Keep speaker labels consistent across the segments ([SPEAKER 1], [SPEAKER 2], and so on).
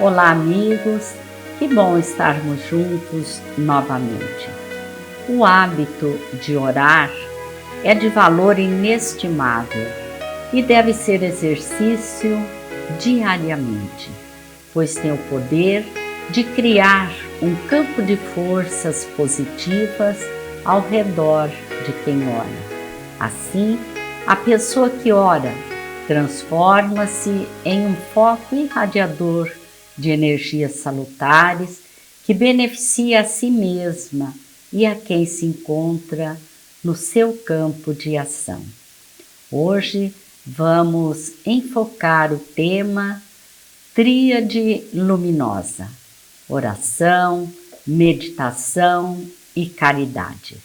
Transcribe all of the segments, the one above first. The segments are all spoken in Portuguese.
[SPEAKER 1] Olá, amigos, que bom estarmos juntos novamente. O hábito de orar é de valor inestimável e deve ser exercício diariamente, pois tem o poder de criar um campo de forças positivas ao redor de quem ora. Assim, a pessoa que ora transforma-se em um foco irradiador de energias salutares que beneficia a si mesma e a quem se encontra no seu campo de ação. Hoje vamos enfocar o tema Tríade Luminosa: oração, meditação e caridade.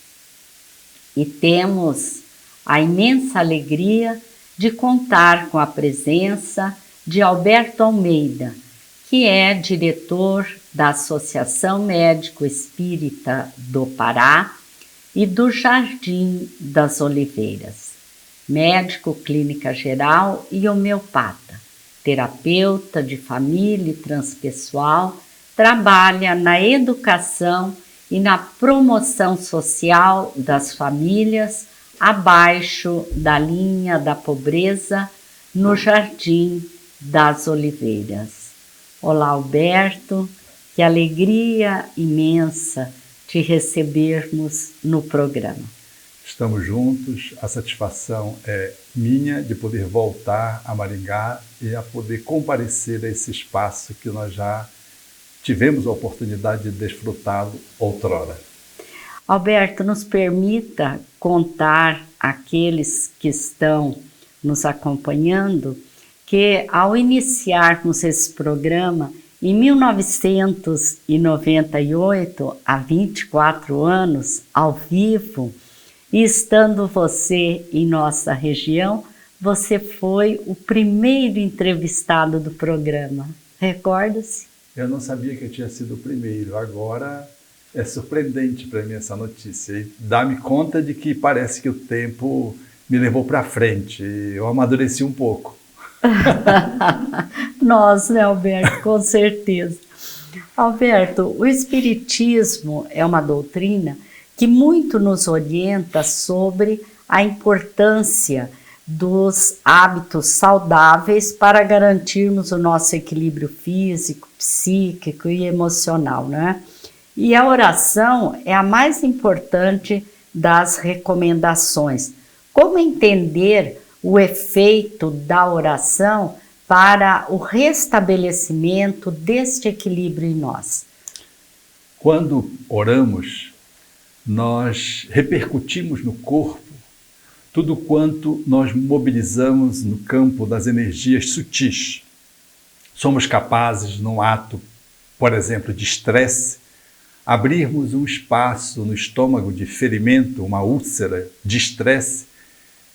[SPEAKER 1] E temos a imensa alegria de contar com a presença de Alberto Almeida, que é diretor da Associação Médico Espírita do Pará e do Jardim das Oliveiras, médico clínica geral e homeopata, terapeuta de família e transpessoal, trabalha na educação e na promoção social das famílias abaixo da linha da pobreza no Jardim das Oliveiras. Olá, Alberto, que alegria imensa te recebermos no programa.
[SPEAKER 2] Estamos juntos, a satisfação é minha de poder voltar a Maringá e a poder comparecer a esse espaço que nós já tivemos a oportunidade de desfrutá-lo outrora.
[SPEAKER 1] Alberto, nos permita contar àqueles que estão nos acompanhando que, ao iniciarmos esse programa, em 1998, há 24 anos, ao vivo, e estando você em nossa região, você foi o primeiro entrevistado do programa. Recorda-se?
[SPEAKER 2] Eu não sabia que eu tinha sido o primeiro. Agora é surpreendente para mim essa notícia. E dá-me conta de que parece que o tempo me levou para frente. Eu amadureci um pouco.
[SPEAKER 1] Nós, né, Alberto? Com certeza. Alberto, o Espiritismo é uma doutrina que muito nos orienta sobre a importância dos hábitos saudáveis para garantirmos o nosso equilíbrio físico, psíquico e emocional, né? E a oração é a mais importante das recomendações. Como entender o efeito da oração para o restabelecimento deste equilíbrio em nós?
[SPEAKER 2] Quando oramos, nós repercutimos no corpo tudo quanto nós mobilizamos no campo das energias sutis. Somos capazes, num ato, por exemplo, de estresse, abrirmos um espaço no estômago de ferimento, uma úlcera de estresse,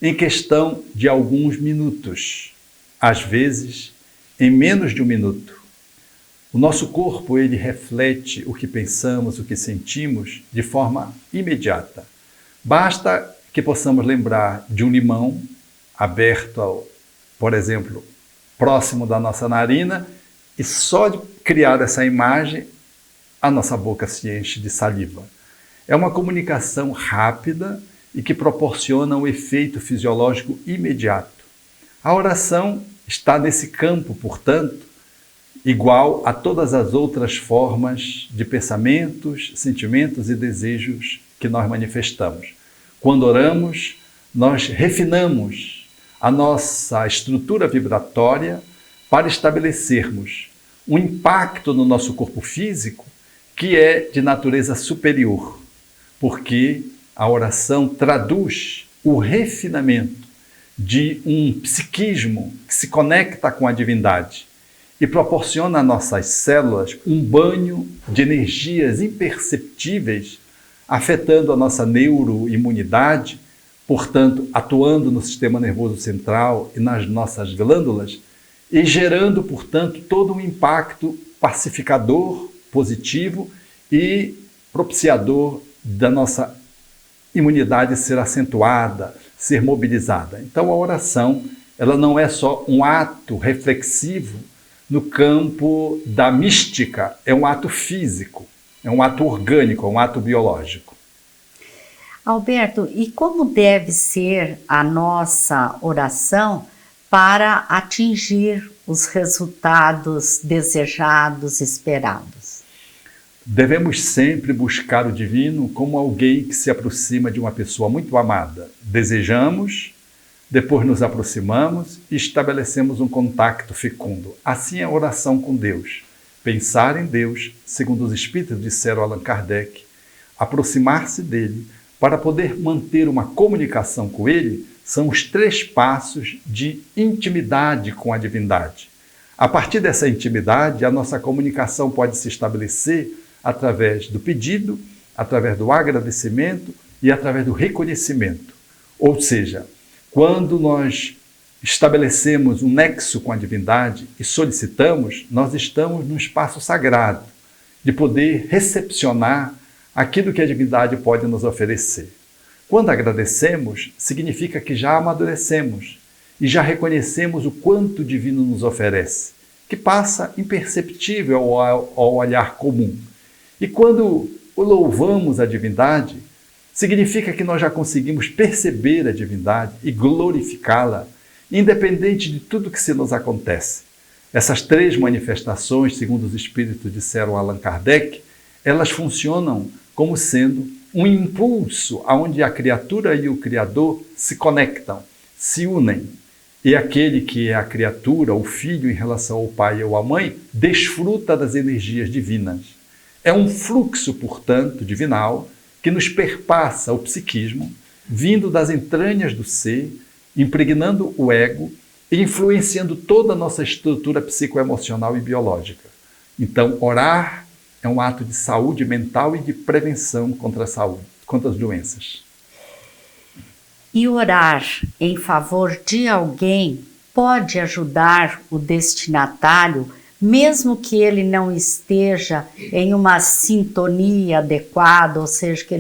[SPEAKER 2] em questão de alguns minutos, às vezes em menos de um minuto. O nosso corpo, ele reflete o que pensamos, o que sentimos de forma imediata. Basta que possamos lembrar de um limão aberto, por exemplo, próximo da nossa narina, e só de criar essa imagem, a nossa boca se enche de saliva. É uma comunicação rápida e que proporciona um efeito fisiológico imediato. A oração está nesse campo, portanto, igual a todas as outras formas de pensamentos, sentimentos e desejos que nós manifestamos. Quando oramos, nós refinamos a nossa estrutura vibratória para estabelecermos um impacto no nosso corpo físico que é de natureza superior, porque a oração traduz o refinamento de um psiquismo que se conecta com a divindade e proporciona às nossas células um banho de energias imperceptíveis, afetando a nossa neuroimunidade, portanto, atuando no sistema nervoso central e nas nossas glândulas, e gerando, portanto, todo um impacto pacificador, positivo e propiciador da nossa imunidade ser acentuada, ser mobilizada. Então a oração, ela não é só um ato reflexivo no campo da mística, é um ato físico, é um ato orgânico, é um ato biológico.
[SPEAKER 1] Alberto, e como deve ser a nossa oração para atingir os resultados desejados, esperados?
[SPEAKER 2] Devemos sempre buscar o divino como alguém que se aproxima de uma pessoa muito amada. Desejamos, depois nos aproximamos e estabelecemos um contato fecundo. Assim é a oração com Deus. Pensar em Deus, segundo os espíritos disseram Allan Kardec, aproximar-se dele para poder manter uma comunicação com ele, são os 3 passos de intimidade com a divindade. A partir dessa intimidade, a nossa comunicação pode se estabelecer através do pedido, através do agradecimento e através do reconhecimento. Ou seja, quando nós estabelecemos um nexo com a divindade e solicitamos, nós estamos num espaço sagrado de poder recepcionar aquilo que a divindade pode nos oferecer. Quando agradecemos, significa que já amadurecemos e já reconhecemos o quanto o divino nos oferece, que passa imperceptível ao olhar comum. E quando louvamos a divindade, significa que nós já conseguimos perceber a divindade e glorificá-la, independente de tudo que se nos acontece. Essas 3 manifestações, segundo os espíritos disseram Allan Kardec, elas funcionam como sendo um impulso aonde a criatura e o Criador se conectam, se unem. E aquele que é a criatura, o filho em relação ao pai ou à mãe, desfruta das energias divinas. É um fluxo, portanto, divinal, que nos perpassa o psiquismo, vindo das entranhas do ser, impregnando o ego e influenciando toda a nossa estrutura psicoemocional e biológica. Então, orar é um ato de saúde mental e de prevenção contra as doenças.
[SPEAKER 1] E orar em favor de alguém pode ajudar o destinatário, mesmo que ele não esteja em uma sintonia adequada, ou seja, que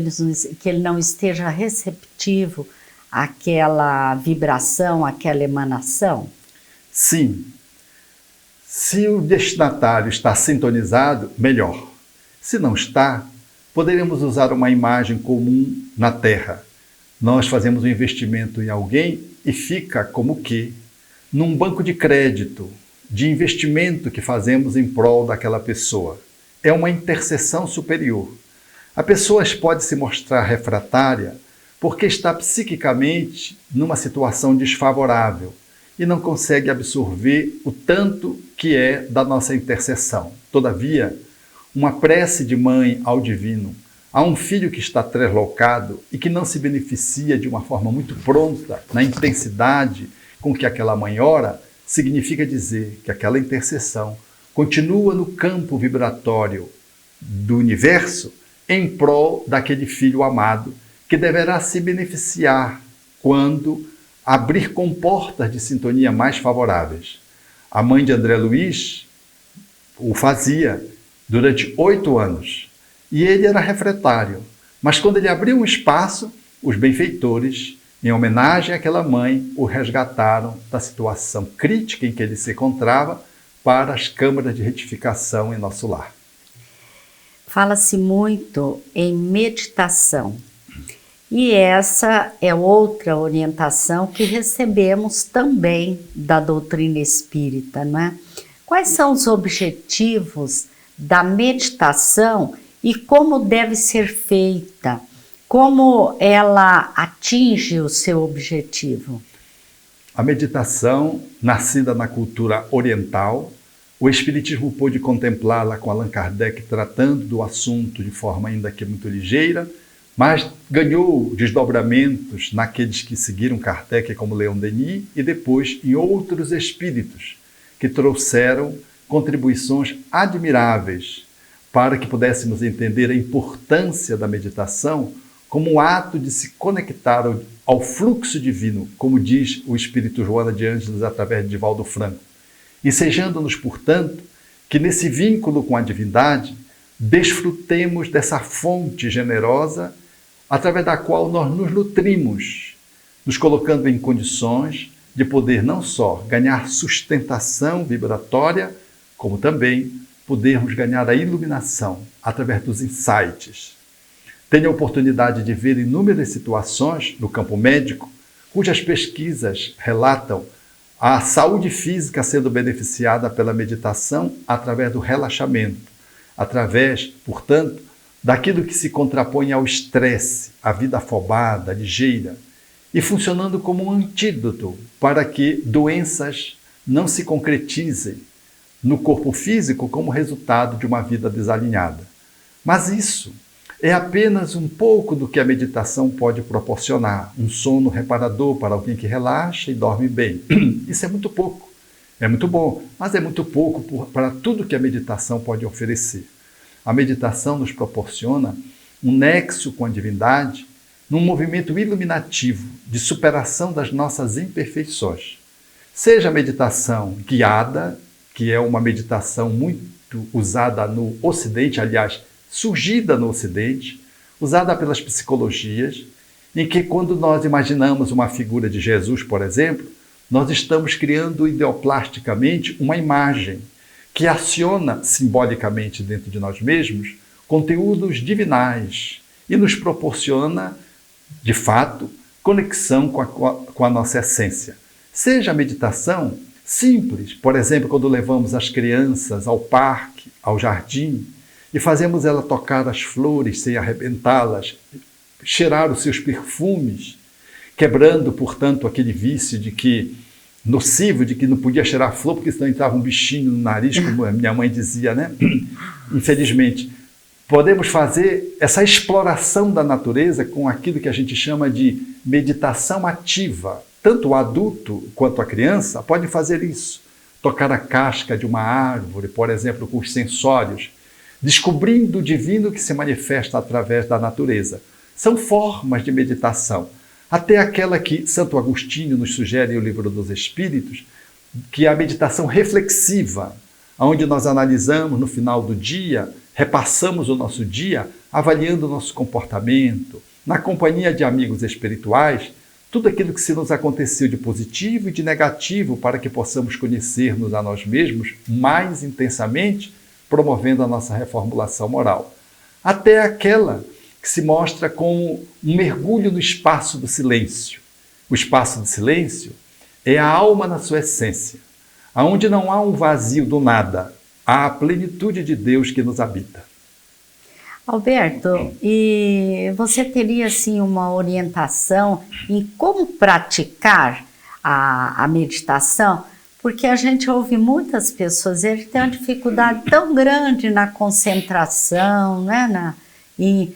[SPEAKER 1] ele não esteja receptivo àquela vibração, àquela emanação?
[SPEAKER 2] Sim. Se o destinatário está sintonizado, melhor. Se não está, poderemos usar uma imagem comum na Terra. Nós fazemos um investimento em alguém e fica como que num banco de crédito, de investimento que fazemos em prol daquela pessoa. É uma intercessão superior. A pessoa pode se mostrar refratária porque está psiquicamente numa situação desfavorável e não consegue absorver o tanto que é da nossa intercessão. Todavia, uma prece de mãe ao divino, a um filho que está translocado e que não se beneficia de uma forma muito pronta, na intensidade com que aquela mãe ora, significa dizer que aquela intercessão continua no campo vibratório do universo em prol daquele filho amado que deverá se beneficiar quando abrir comportas de sintonia mais favoráveis. A mãe de André Luiz o fazia durante 8 anos e ele era refratário, mas quando ele abriu um espaço, os benfeitores, em homenagem àquela mãe, o resgataram da situação crítica em que ele se encontrava para as câmaras de retificação em nosso lar.
[SPEAKER 1] Fala-se muito em meditação. E essa é outra orientação que recebemos também da doutrina espírita, não é? Quais são os objetivos da meditação e como deve ser feita? Como ela atinge o seu objetivo?
[SPEAKER 2] A meditação, nascida na cultura oriental, o Espiritismo pôde contemplá-la com Allan Kardec tratando do assunto de forma ainda que muito ligeira, mas ganhou desdobramentos naqueles que seguiram Kardec, como Leon Denis, e depois em outros espíritos, que trouxeram contribuições admiráveis para que pudéssemos entender a importância da meditação como um ato de se conectar ao fluxo divino, como diz o Espírito Joana de Ângeles através de Divaldo Franco. Ensejando-nos, portanto, que nesse vínculo com a divindade, desfrutemos dessa fonte generosa através da qual nós nos nutrimos, nos colocando em condições de poder não só ganhar sustentação vibratória, como também podermos ganhar a iluminação através dos insights. Tenho a oportunidade de ver inúmeras situações no campo médico cujas pesquisas relatam a saúde física sendo beneficiada pela meditação através do relaxamento, através, portanto, daquilo que se contrapõe ao estresse, à vida afobada, ligeira, e funcionando como um antídoto para que doenças não se concretizem no corpo físico como resultado de uma vida desalinhada. Mas isso é apenas um pouco do que a meditação pode proporcionar, um sono reparador para alguém que relaxa e dorme bem. Isso é muito pouco. É muito bom, mas é muito pouco para tudo que a meditação pode oferecer. A meditação nos proporciona um nexo com a divindade num movimento iluminativo de superação das nossas imperfeições. Seja a meditação guiada, que é uma meditação muito usada no Ocidente, aliás, surgida no Ocidente, usada pelas psicologias, em que quando nós imaginamos uma figura de Jesus, por exemplo, nós estamos criando ideoplasticamente uma imagem que aciona simbolicamente dentro de nós mesmos conteúdos divinais e nos proporciona, de fato, conexão com a nossa essência. Seja a meditação simples, por exemplo, quando levamos as crianças ao parque, ao jardim, e fazemos ela tocar as flores sem arrebentá-las, cheirar os seus perfumes, quebrando, portanto, aquele vício nocivo de que não podia cheirar flor porque senão entrava um bichinho no nariz, como a minha mãe dizia, né? Infelizmente. Podemos fazer essa exploração da natureza com aquilo que a gente chama de meditação ativa. Tanto o adulto quanto a criança podem fazer isso. Tocar a casca de uma árvore, por exemplo, com os sensórios, descobrindo o divino que se manifesta através da natureza. São formas de meditação. Até aquela que Santo Agostinho nos sugere em O Livro dos Espíritos, que é a meditação reflexiva, onde nós analisamos no final do dia, repassamos o nosso dia, avaliando o nosso comportamento, na companhia de amigos espirituais, tudo aquilo que se nos aconteceu de positivo e de negativo para que possamos conhecer-nos a nós mesmos mais intensamente, promovendo a nossa reformulação moral. Até aquela que se mostra como um mergulho no espaço do silêncio. O espaço do silêncio é a alma na sua essência, onde não há um vazio do nada, há a plenitude de Deus que nos habita.
[SPEAKER 1] Alberto, e você teria assim uma orientação em como praticar a meditação? Porque a gente ouve muitas pessoas dizer que tem uma dificuldade tão grande na concentração, né? Em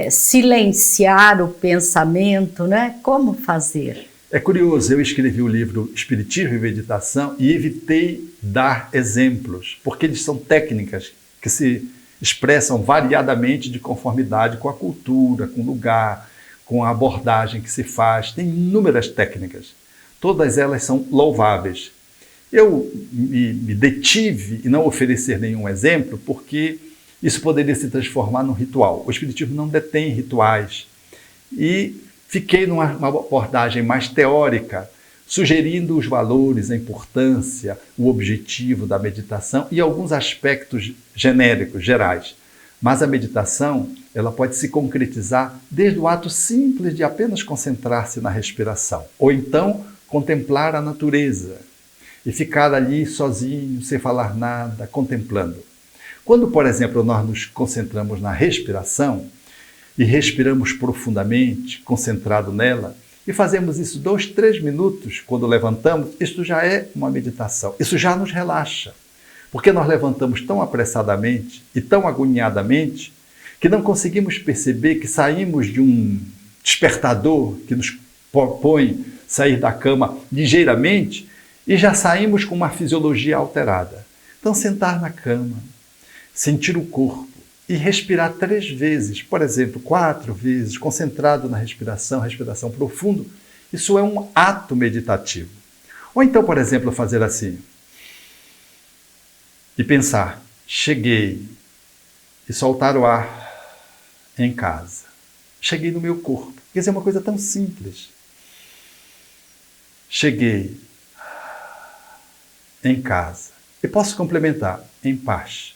[SPEAKER 1] silenciar o pensamento, né? Como fazer?
[SPEAKER 2] É curioso, eu escrevi o livro Espiritismo e Meditação e evitei dar exemplos, porque eles são técnicas que se expressam variadamente de conformidade com a cultura, com o lugar, com a abordagem que se faz. Tem inúmeras técnicas, todas elas são louváveis. Eu me detive em não oferecer nenhum exemplo, porque isso poderia se transformar num ritual. O Espiritismo não detém rituais. E fiquei numa abordagem mais teórica, sugerindo os valores, a importância, o objetivo da meditação e alguns aspectos genéricos, gerais. Mas a meditação, ela pode se concretizar desde o ato simples de apenas concentrar-se na respiração, ou então contemplar a natureza e ficar ali sozinho, sem falar nada, contemplando. Quando, por exemplo, nós nos concentramos na respiração e respiramos profundamente, concentrado nela, e fazemos isso 2, 3 minutos quando levantamos, isso já é uma meditação, isso já nos relaxa, porque nós levantamos tão apressadamente e tão agoniadamente que não conseguimos perceber que saímos de um despertador que nos propõe sair da cama ligeiramente e já saímos com uma fisiologia alterada. Então, sentar na cama, sentir o corpo e respirar 3 vezes, por exemplo, 4 vezes, concentrado na respiração profunda, isso é um ato meditativo. Ou então, por exemplo, fazer assim e pensar, cheguei, e soltar o ar em casa. cheguei no meu corpo. Quer dizer, é uma coisa tão simples. Cheguei em casa. E posso complementar, em paz.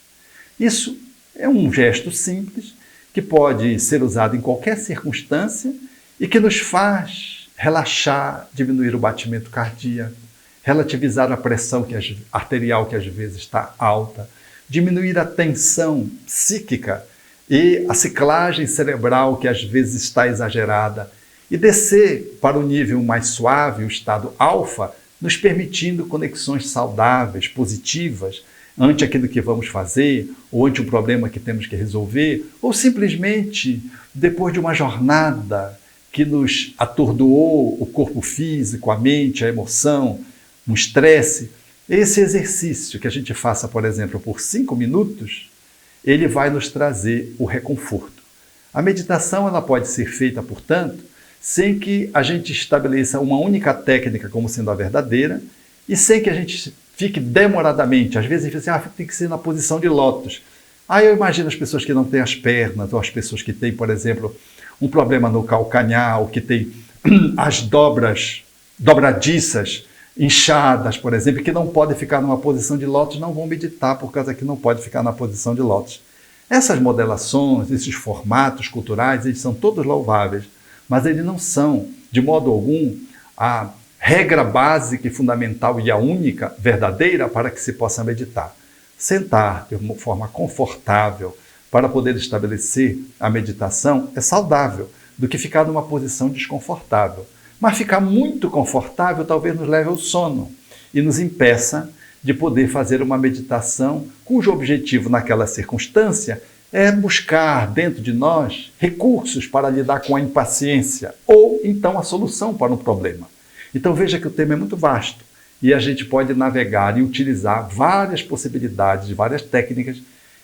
[SPEAKER 2] Isso é um gesto simples que pode ser usado em qualquer circunstância e que nos faz relaxar, diminuir o batimento cardíaco, relativizar a pressão arterial que às vezes está alta, diminuir a tensão psíquica e a ciclagem cerebral que às vezes está exagerada e descer para o nível mais suave, o estado alfa, nos permitindo conexões saudáveis, positivas, ante aquilo que vamos fazer, ou ante um problema que temos que resolver, ou simplesmente depois de uma jornada que nos atordoou o corpo físico, a mente, a emoção, um estresse. Esse exercício que a gente faça, por exemplo, por 5 minutos, ele vai nos trazer o reconforto. A meditação ela pode ser feita, portanto, sem que a gente estabeleça uma única técnica como sendo a verdadeira e sem que a gente fique demoradamente. Às vezes a gente diz assim, tem que ser na posição de lótus. Aí eu imagino as pessoas que não têm as pernas, ou as pessoas que têm, por exemplo, um problema no calcanhar, ou que têm as dobradiças inchadas, por exemplo, que não podem ficar numa posição de lótus, não vão meditar por causa que não pode ficar na posição de lótus. Essas modelações, esses formatos culturais, eles são todos louváveis, mas eles não são, de modo algum, a regra básica e fundamental e a única verdadeira para que se possa meditar. Sentar de uma forma confortável para poder estabelecer a meditação é saudável do que ficar numa posição desconfortável. Mas ficar muito confortável talvez nos leve ao sono e nos impeça de poder fazer uma meditação cujo objetivo naquela circunstância é buscar dentro de nós recursos para lidar com a impaciência ou então a solução para um problema. Então veja que o tema é muito vasto e a gente pode navegar e utilizar várias possibilidades, várias técnicas,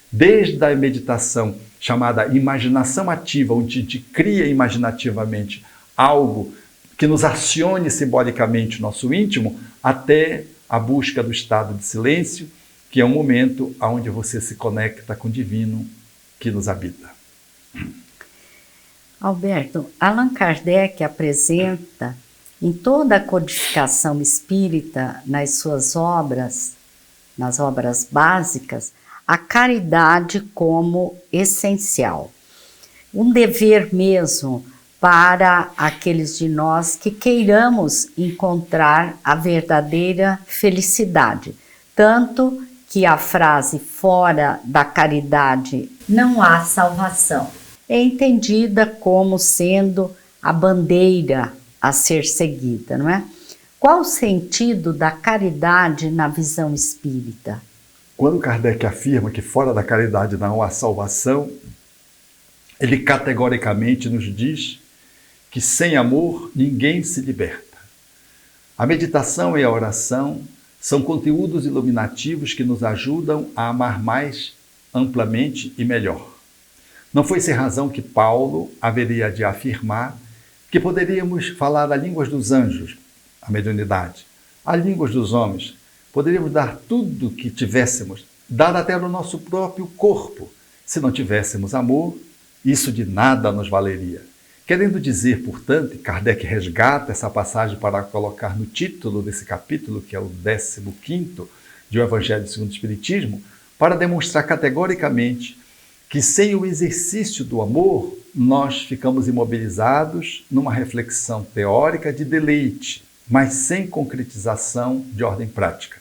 [SPEAKER 2] desde a meditação chamada imaginação ativa, onde a gente cria imaginativamente algo que nos acione simbolicamente o nosso íntimo, até a busca do estado de silêncio, que é um momento onde você se conecta com o divino que nos habita.
[SPEAKER 1] Alberto, Allan Kardec apresenta em toda a codificação espírita, nas suas obras, nas obras básicas, a caridade como essencial. Um dever mesmo para aqueles de nós que queiramos encontrar a verdadeira felicidade. Tanto que a frase fora da caridade não há salvação é entendida como sendo a bandeira a ser seguida, não é? Qual o sentido da caridade na visão espírita?
[SPEAKER 2] Quando Kardec afirma que fora da caridade não há salvação, ele categoricamente nos diz que sem amor ninguém se liberta. A meditação e a oração são conteúdos iluminativos que nos ajudam a amar mais amplamente e melhor. Não foi sem razão que Paulo haveria de afirmar que poderíamos falar a línguas dos anjos, a mediunidade, a línguas dos homens, poderíamos dar tudo que tivéssemos, dar até no nosso próprio corpo. Se não tivéssemos amor, isso de nada nos valeria. Querendo dizer, portanto, e Kardec resgata essa passagem para colocar no título desse capítulo, que é o 15º de O Evangelho segundo o Espiritismo, para demonstrar categoricamente que sem o exercício do amor, nós ficamos imobilizados numa reflexão teórica de deleite, mas sem concretização de ordem prática.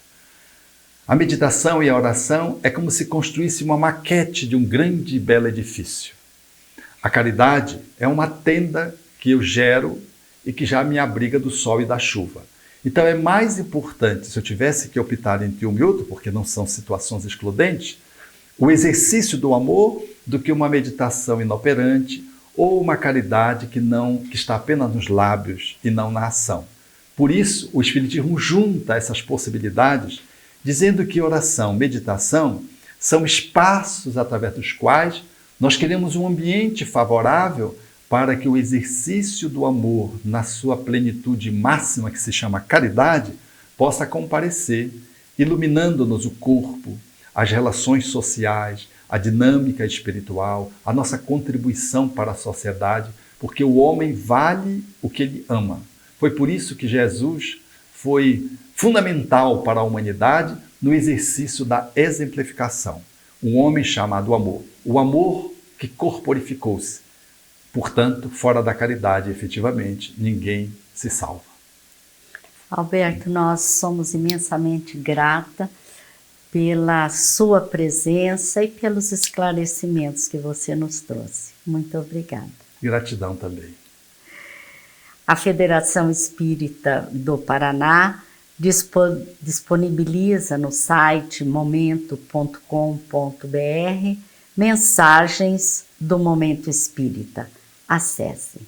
[SPEAKER 2] A meditação e a oração é como se construísse uma maquete de um grande e belo edifício. A caridade é uma tenda que eu gero e que já me abriga do sol e da chuva. Então é mais importante, se eu tivesse que optar entre um e outro, porque não são situações excludentes, o exercício do amor do que uma meditação inoperante ou uma caridade que está apenas nos lábios e não na ação. Por isso, o Espiritismo junta essas possibilidades, dizendo que oração, meditação são espaços através dos quais nós queremos um ambiente favorável para que o exercício do amor, na sua plenitude máxima, que se chama caridade, possa comparecer, iluminando-nos o corpo, as relações sociais, a dinâmica espiritual, a nossa contribuição para a sociedade, porque o homem vale o que ele ama. Foi por isso que Jesus foi fundamental para a humanidade no exercício da exemplificação. Um homem chamado amor. O amor que corporificou-se. Portanto, fora da caridade, efetivamente, ninguém se salva.
[SPEAKER 1] Alberto, nós somos imensamente grata pela sua presença e pelos esclarecimentos que você nos trouxe. Muito obrigada.
[SPEAKER 2] Gratidão também.
[SPEAKER 1] A Federação Espírita do Paraná disponibiliza no site momento.com.br mensagens do Momento Espírita. Acessem.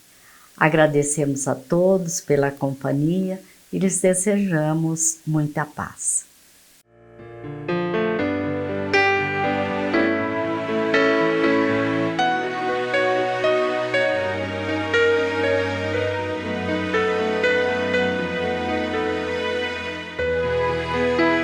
[SPEAKER 1] Agradecemos a todos pela companhia e lhes desejamos muita paz.